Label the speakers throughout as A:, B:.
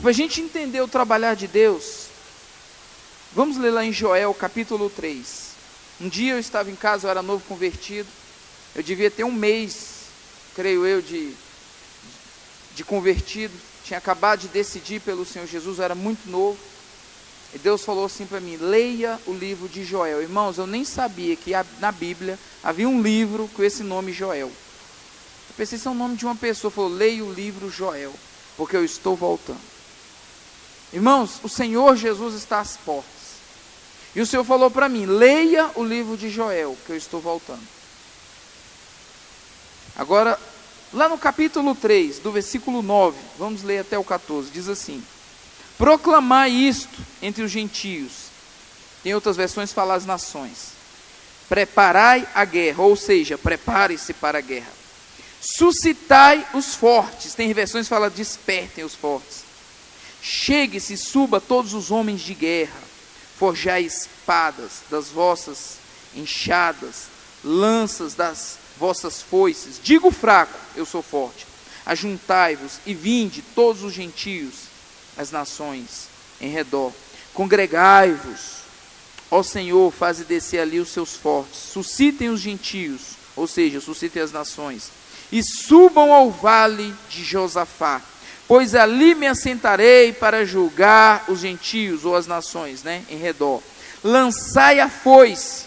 A: para a gente entender o trabalhar de Deus, vamos ler lá em Joel capítulo 3. Um dia eu estava em casa, eu era novo convertido, eu devia ter um mês, creio eu, de convertido, tinha acabado de decidir pelo Senhor Jesus, eu era muito novo, e Deus falou assim para mim: leia o livro de Joel. Irmãos, eu nem sabia que na Bíblia havia um livro com esse nome Joel. Eu pensei, esse é o nome de uma pessoa. Falou: leia o livro Joel, porque eu estou voltando. Irmãos, o Senhor Jesus está às portas, e o Senhor falou para mim: leia o livro de Joel, que eu estou voltando. Agora, lá no capítulo 3, do versículo 9, vamos ler até o 14, diz assim: proclamai isto entre os gentios. Tem outras versões que falam as nações. Preparai a guerra, ou seja, prepare-se para a guerra. Suscitai os fortes. Tem versões que falam despertem os fortes. Chegue-se, suba todos os homens de guerra. Forjai espadas das vossas enxadas, lanças das vossas foices. Digo fraco, eu sou forte. Ajuntai-vos e vinde todos os gentios, as nações em redor. Congregai-vos, ó Senhor, faze descer ali os seus fortes. Suscitem os gentios, ou seja, suscitem as nações, e subam ao vale de Josafá, pois ali me assentarei para julgar os gentios, ou as nações, em redor. Lançai a foice,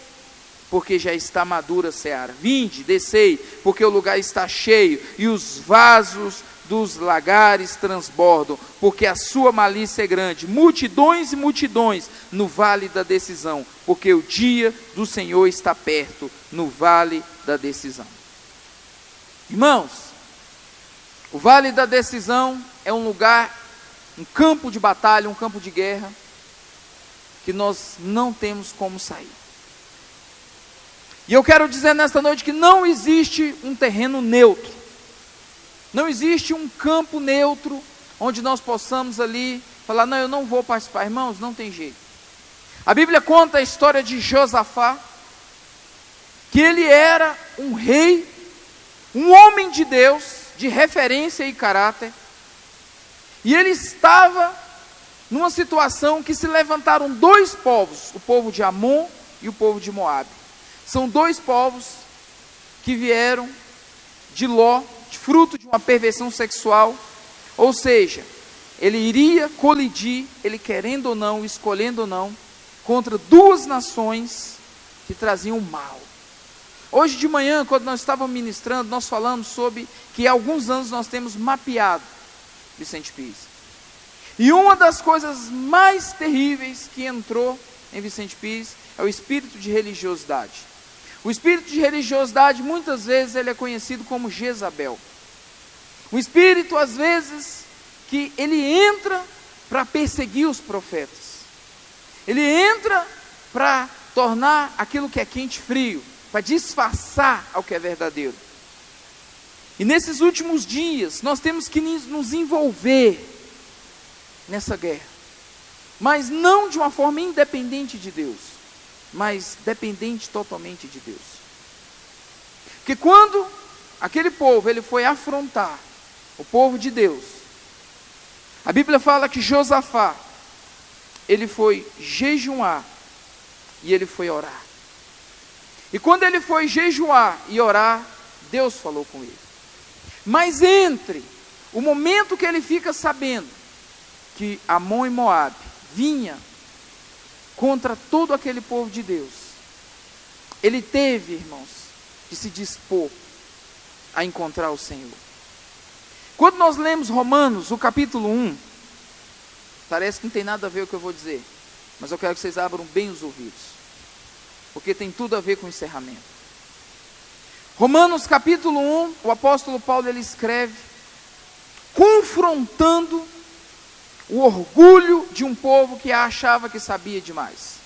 A: porque já está madura a seara. Vinde, descei, porque o lugar está cheio, e os vasos dos lagares transbordam, porque a sua malícia é grande. Multidões e multidões no vale da decisão, porque o dia do Senhor está perto, no vale da decisão. Irmãos, o vale da decisão é um lugar, um campo de batalha, um campo de guerra, que nós não temos como sair. E eu quero dizer nesta noite que não existe um terreno neutro, não existe um campo neutro, onde nós possamos ali falar: não, eu não vou participar. Irmãos, não tem jeito. A Bíblia conta a história de Josafá, que ele era um rei, um homem de Deus, de referência e caráter, e ele estava numa situação que se levantaram dois povos, o povo de Amon e o povo de Moabe. São dois povos que vieram de Ló, de fruto de uma perversão sexual, ou seja, ele iria colidir, ele querendo ou não, escolhendo ou não, contra duas nações que traziam o mal. Hoje de manhã, quando nós estávamos ministrando, nós falamos sobre que há alguns anos nós temos mapeado Vicente Pires. E uma das coisas mais terríveis que entrou em Vicente Pires é o espírito de religiosidade. O espírito de religiosidade, muitas vezes, ele é conhecido como Jezabel. O espírito, às vezes, que ele entra para perseguir os profetas. Ele entra para tornar aquilo que é quente frio, para disfarçar ao que é verdadeiro. E nesses últimos dias, nós temos que nos envolver nessa guerra. Mas não de uma forma independente de Deus, mas dependente totalmente de Deus. Porque quando aquele povo ele foi afrontar o povo de Deus, a Bíblia fala que Josafá, ele foi jejuar e ele foi orar. E quando ele foi jejuar e orar, Deus falou com ele. Mas entre o momento que ele fica sabendo que Amon e Moabe vinha contra todo aquele povo de Deus, ele teve, irmãos, de se dispor a encontrar o Senhor. Quando nós lemos Romanos, o capítulo 1, parece que não tem nada a ver com o que eu vou dizer, mas eu quero que vocês abram bem os ouvidos, porque tem tudo a ver com o encerramento. Romanos capítulo 1, o apóstolo Paulo ele escreve, confrontando o orgulho de um povo que achava que sabia demais.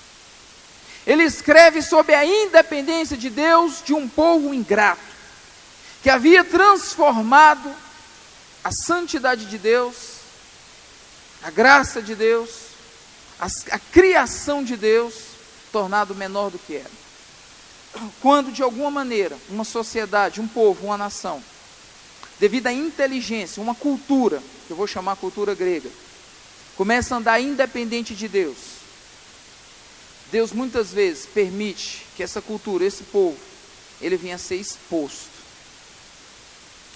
A: Ele escreve sobre a independência de Deus de um povo ingrato, que havia transformado a santidade de Deus, a graça de Deus, a criação de Deus, tornado menor do que era. Quando de alguma maneira, uma sociedade, um povo, uma nação, devido à inteligência, uma cultura, que eu vou chamar cultura grega, começa a andar independente de Deus, Deus muitas vezes permite que essa cultura, esse povo, ele venha a ser exposto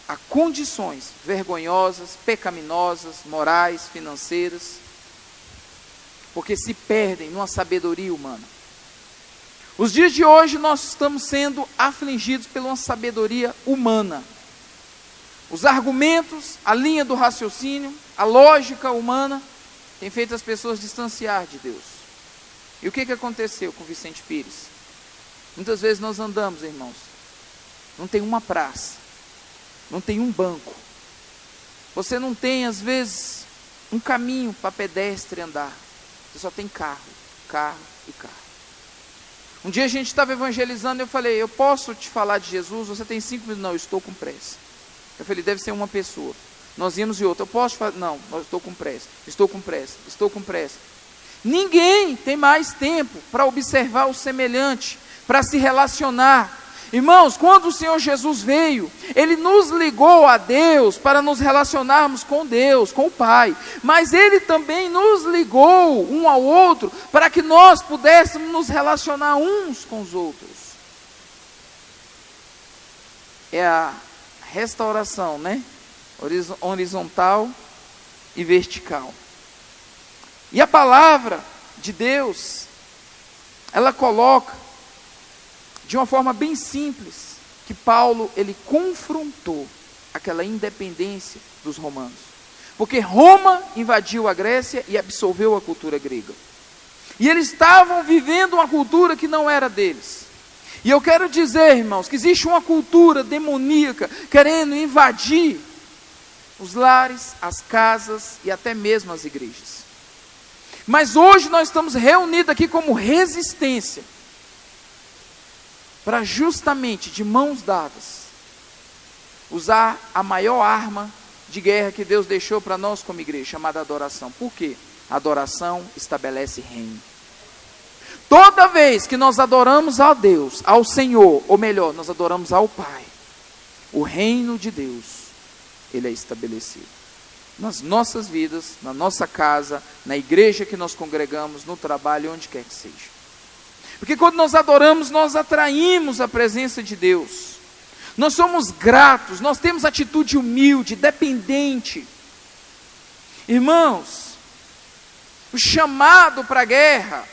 A: a condições vergonhosas, pecaminosas, morais, financeiras, porque se perdem numa sabedoria humana. Os dias de hoje nós estamos sendo afligidos por uma sabedoria humana. Os argumentos, a linha do raciocínio, a lógica humana tem feito as pessoas distanciar de Deus. E o que aconteceu com Vicente Pires? Muitas vezes nós andamos, irmãos, não tem uma praça, não tem um banco, você não tem às vezes um caminho para pedestre andar, você só tem carro e carro. Um dia a gente estava evangelizando e eu falei, eu posso te falar de Jesus? Você tem 5 minutos? Não, eu estou com pressa. Eu falei, deve ser uma pessoa. Nós íamos de outra, eu posso falar? Não, eu estou com pressa. Ninguém tem mais tempo para observar o semelhante, para se relacionar. Irmãos, quando o Senhor Jesus veio, Ele nos ligou a Deus para nos relacionarmos com Deus, com o Pai. Mas Ele também nos ligou um ao outro para que nós pudéssemos nos relacionar uns com os outros. É a restauração, né? Horizontal e vertical. E a palavra de Deus, ela coloca de uma forma bem simples, que Paulo, ele confrontou aquela independência dos romanos. Porque Roma invadiu a Grécia e absorveu a cultura grega. E eles estavam vivendo uma cultura que não era deles. E eu quero dizer, irmãos, que existe uma cultura demoníaca querendo invadir os lares, as casas e até mesmo as igrejas. Mas hoje nós estamos reunidos aqui como resistência, para justamente, de mãos dadas, usar a maior arma de guerra que Deus deixou para nós como igreja, chamada adoração. Por quê? A adoração estabelece reino. Toda vez que nós adoramos a Deus, ao Senhor, ou melhor, nós adoramos ao Pai, o reino de Deus, ele é estabelecido. Nas nossas vidas, na nossa casa, na igreja que nós congregamos, no trabalho, onde quer que seja. Porque quando nós adoramos, nós atraímos a presença de Deus. Nós somos gratos, nós temos atitude humilde, dependente. Irmãos, o chamado para a guerra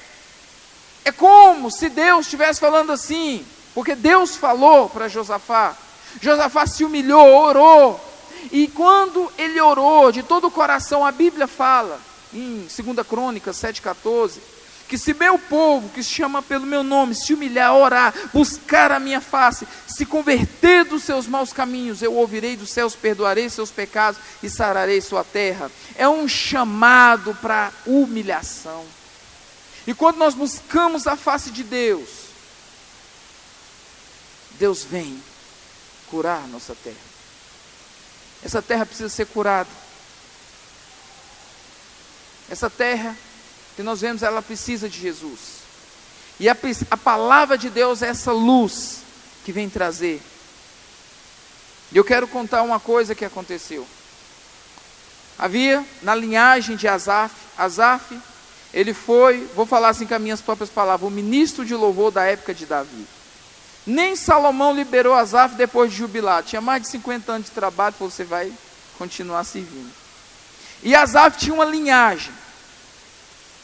A: é como se Deus estivesse falando assim, porque Deus falou para Josafá. Josafá se humilhou, orou. E quando ele orou de todo o coração, a Bíblia fala, em 2 Crônicas 7,14, que se meu povo, que se chama pelo meu nome, se humilhar, orar, buscar a minha face, se converter dos seus maus caminhos, eu ouvirei dos céus, perdoarei seus pecados e sararei sua terra. É um chamado para humilhação. E quando nós buscamos a face de Deus, Deus vem curar nossa terra. Essa terra precisa ser curada. Essa terra que nós vemos, ela precisa de Jesus. E a palavra de Deus é essa luz que vem trazer. E eu quero contar uma coisa que aconteceu. Havia na linhagem de Asaf, ele foi, vou falar assim com as minhas próprias palavras, o ministro de louvor da época de Davi. Nem Salomão liberou Asaf depois de jubilado. Tinha mais de 50 anos de trabalho, falou, você vai continuar servindo. E Asaf tinha uma linhagem.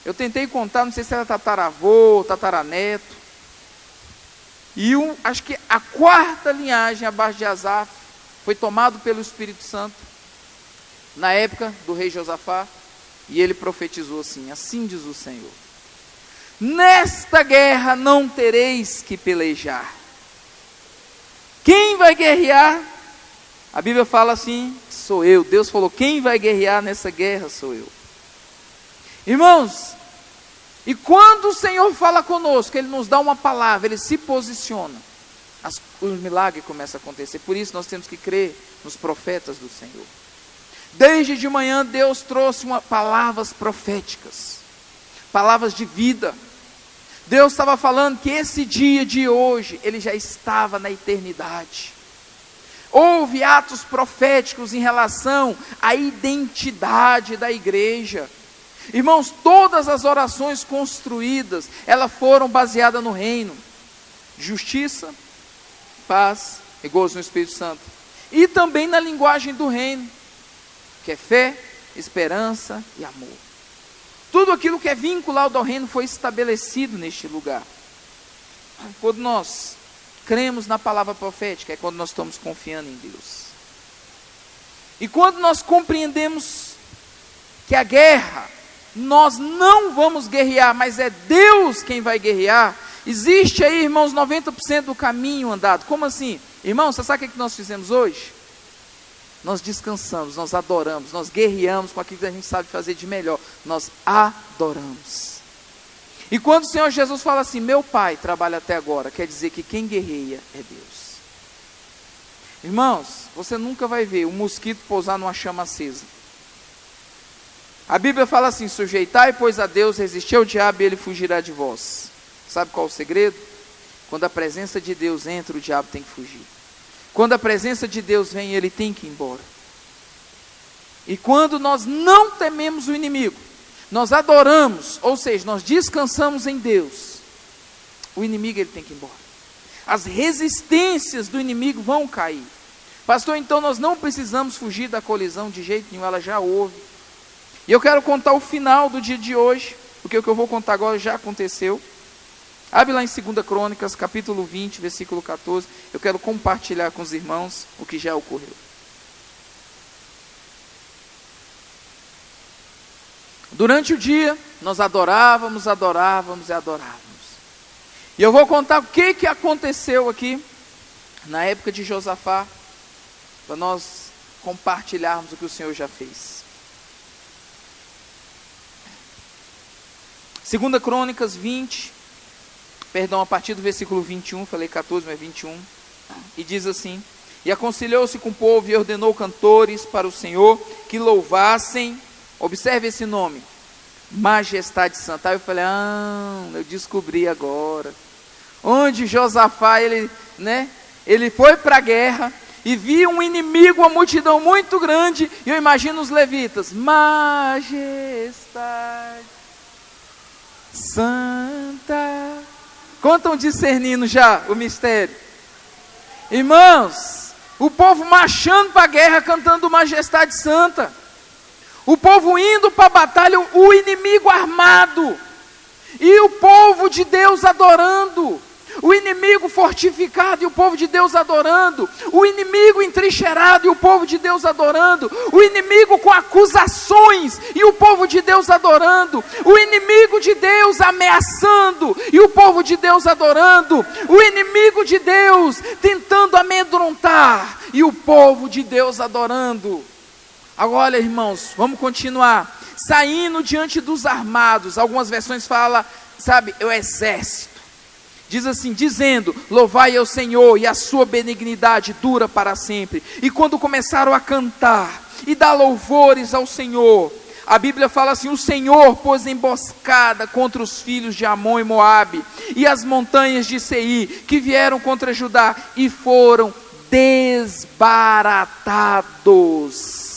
A: Eu tentei contar, não sei se era tataravô, tataraneto. E acho que a 4ª linhagem abaixo de Asaf foi tomado pelo Espírito Santo, na época do rei Josafá, e ele profetizou assim, assim diz o Senhor: nesta guerra não tereis que pelejar. Quem vai guerrear? A Bíblia fala assim, sou eu. Deus falou, quem vai guerrear nessa guerra sou eu. Irmãos, e quando o Senhor fala conosco, Ele nos dá uma palavra, Ele se posiciona, os milagres começam a acontecer. Por isso nós temos que crer nos profetas do Senhor. Desde de manhã Deus trouxe palavras proféticas, palavras de vida. Deus estava falando que esse dia de hoje, ele já estava na eternidade. Houve atos proféticos em relação à identidade da igreja. Irmãos, todas as orações construídas, elas foram baseadas no reino. Justiça, paz e gozo no Espírito Santo. E também na linguagem do reino, que é fé, esperança e amor. Tudo aquilo que é vinculado ao reino foi estabelecido neste lugar. Quando nós cremos na palavra profética, é quando nós estamos confiando em Deus. E quando nós compreendemos que a guerra, nós não vamos guerrear, mas é Deus quem vai guerrear, existe aí, irmãos, 90% do caminho andado. Como assim? Irmãos, você sabe o que nós fizemos hoje? Nós descansamos, nós adoramos, nós guerreamos com aquilo que a gente sabe fazer de melhor. Nós adoramos. E quando o Senhor Jesus fala assim, meu Pai trabalha até agora, quer dizer que quem guerreia é Deus. Irmãos, você nunca vai ver um mosquito pousar numa chama acesa. A Bíblia fala assim, sujeitai, pois a Deus, resistir ao diabo e ele fugirá de vós. Sabe qual é o segredo? Quando a presença de Deus entra, o diabo tem que fugir. Quando a presença de Deus vem, ele tem que ir embora. E quando nós não tememos o inimigo, nós adoramos, ou seja, nós descansamos em Deus, o inimigo ele tem que ir embora. As resistências do inimigo vão cair. Pastor, então nós não precisamos fugir da colisão de jeito nenhum, ela já houve. E eu quero contar o final do dia de hoje, porque o que eu vou contar agora já aconteceu. Abre lá em 2 Crônicas, capítulo 20, versículo 14. Eu quero compartilhar com os irmãos o que já ocorreu. Durante o dia, nós adorávamos. E eu vou contar o que aconteceu aqui, na época de Josafá, para nós compartilharmos o que o Senhor já fez. 2 Crônicas 20, a partir do versículo 21, falei 14, mas 21, e diz assim, e aconselhou-se com o povo e ordenou cantores para o Senhor que louvassem, observe esse nome, Majestade Santa. Aí eu falei, eu descobri agora, onde Josafá, ele foi para a guerra, e viu um inimigo, uma multidão muito grande, e eu imagino os levitas, Majestade Santa. Quanto estão discernindo já o mistério? Irmãos, o povo marchando para a guerra, cantando Majestade Santa. O povo indo para a batalha, o inimigo armado. E o povo de Deus adorando. O inimigo fortificado e o povo de Deus adorando. O inimigo entrincheirado e o povo de Deus adorando. O inimigo com acusações e o povo de Deus adorando. O inimigo de Deus ameaçando e o povo de Deus adorando. O inimigo de Deus tentando amedrontar e o povo de Deus adorando. Agora, irmãos, vamos continuar. Saindo diante dos armados. Algumas versões falam, o exército. Diz assim, dizendo, louvai ao Senhor e a sua benignidade dura para sempre. E quando começaram a cantar e dar louvores ao Senhor, a Bíblia fala assim, o Senhor pôs emboscada contra os filhos de Amon e Moabe, e as montanhas de Seir, que vieram contra Judá, e foram desbaratados.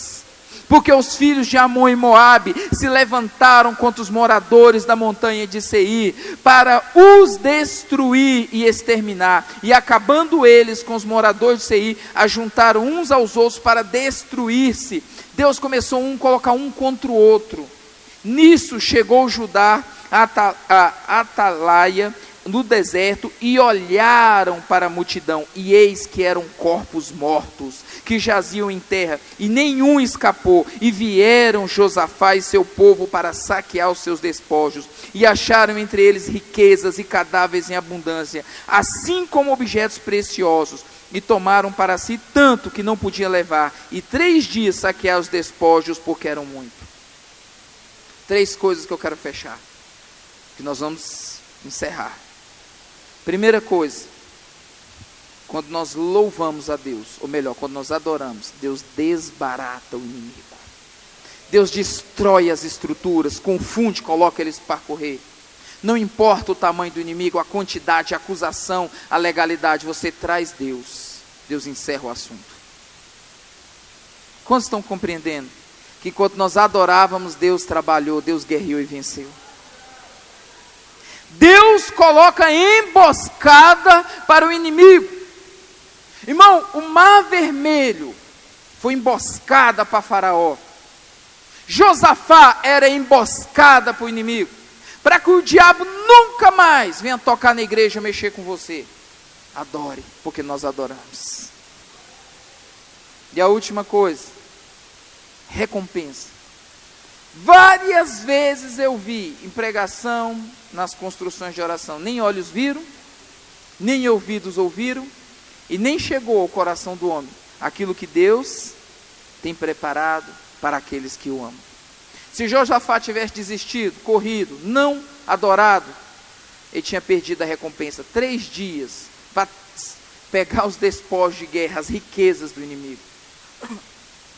A: Porque os filhos de Amon e Moabe se levantaram contra os moradores da montanha de Seir, para os destruir e exterminar. E acabando eles com os moradores de Seir, ajuntaram uns aos outros para destruir-se. Deus começou a colocar um contra o outro. Nisso chegou Judá a Atalaia, no deserto, e olharam para a multidão, e eis que eram corpos mortos, que jaziam em terra, e nenhum escapou, e vieram Josafá e seu povo para saquear os seus despojos, e acharam entre eles riquezas e cadáveres em abundância, assim como objetos preciosos, e tomaram para si tanto que não podiam levar, e 3 dias saquear os despojos, porque eram muito. 3 coisas que eu quero fechar, que nós vamos encerrar. Primeira coisa, quando nós louvamos a Deus, ou melhor, quando nós adoramos, Deus desbarata o inimigo. Deus destrói as estruturas, confunde, coloca eles para correr. Não importa o tamanho do inimigo, a quantidade, a acusação, a legalidade, você traz Deus. Deus encerra o assunto. Quantos estão compreendendo? que enquanto nós adorávamos, Deus trabalhou, Deus guerreou e venceu. Deus coloca emboscada para o inimigo. Irmão, o mar vermelho foi emboscada para Faraó. Josafá era emboscada para o inimigo, para que o diabo nunca mais venha tocar na igreja, mexer com você. Adore, porque nós adoramos. E a última coisa, recompensa. Várias vezes eu vi em pregação, nas construções de oração, nem olhos viram, nem ouvidos ouviram, e nem chegou ao coração do homem aquilo que Deus tem preparado para aqueles que o amam. Se Josafá tivesse desistido, corrido, não adorado, ele tinha perdido a recompensa. 3 dias para pegar os despojos de guerra, as riquezas do inimigo.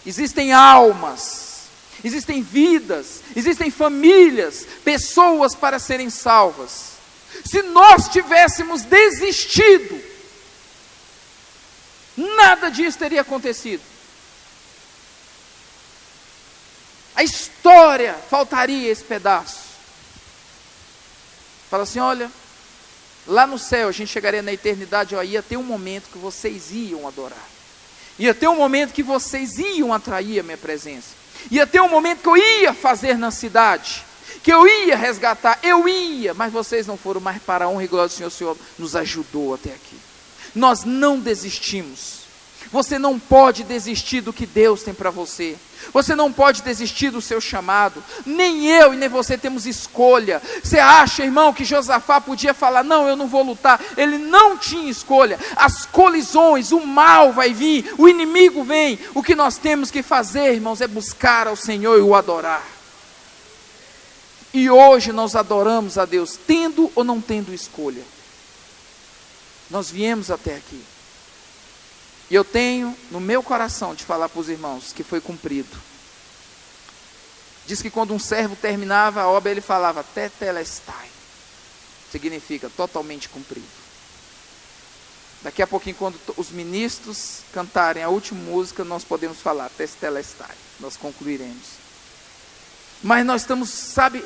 A: Existem almas, existem vidas, existem famílias, pessoas para serem salvas. Se nós tivéssemos desistido, nada disso teria acontecido. A história faltaria esse pedaço. Fala assim, olha, lá no céu a gente chegaria na eternidade, ó, ia ter um momento que vocês iam adorar. Ia ter um momento que vocês iam atrair a minha presença. Ia ter um momento que eu ia fazer na cidade, que eu ia resgatar, eu ia, mas vocês não foram mais para a honra e glória do Senhor. O Senhor nos ajudou até aqui. Nós não desistimos. Você não pode desistir do que Deus tem para você. Você não pode desistir do seu chamado. Nem eu e nem você temos escolha. Você acha, irmão, que Josafá podia falar, não, eu não vou lutar? Ele não tinha escolha. As colisões, o mal vai vir, o inimigo vem. O que nós temos que fazer, irmãos, é buscar ao Senhor e o adorar. E hoje nós adoramos a Deus, tendo ou não tendo escolha. Nós viemos até aqui. E eu tenho no meu coração de falar para os irmãos que foi cumprido. Diz que quando um servo terminava a obra, ele falava tetelestai. Significa totalmente cumprido. Daqui a pouquinho, quando os ministros cantarem a última música, nós podemos falar tetelestai. Nós concluiremos. Mas nós estamos, sabe,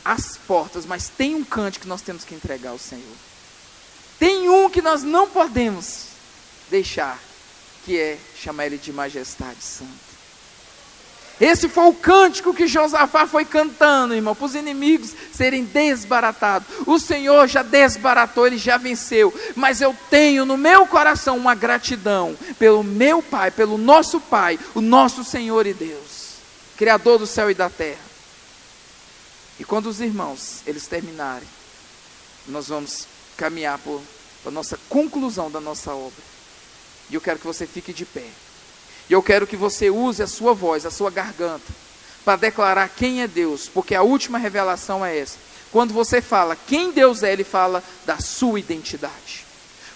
A: às portas, mas tem um cântico que nós temos que entregar ao Senhor. Tem um que nós não podemos deixar, que é chamar ele de majestade santa. Esse foi o cântico que Josafá foi cantando, irmão, para os inimigos serem desbaratados. O Senhor já desbaratou, ele já venceu, mas eu tenho no meu coração uma gratidão pelo meu Pai, pelo nosso Pai, o nosso Senhor e Deus, Criador do céu e da terra. E quando os irmãos, eles terminarem, nós vamos caminhar para a nossa conclusão da nossa obra. E eu quero que você fique de pé. E eu quero que você use a sua voz, a sua garganta, para declarar quem é Deus. Porque a última revelação é essa. Quando você fala quem Deus é, ele fala da sua identidade.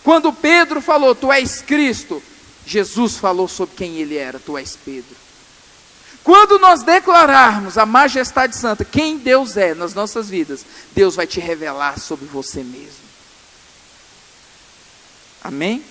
A: Quando Pedro falou, tu és Cristo, Jesus falou sobre quem ele era, tu és Pedro. Quando nós declararmos a majestade santa, quem Deus é nas nossas vidas, Deus vai te revelar sobre você mesmo. Amém?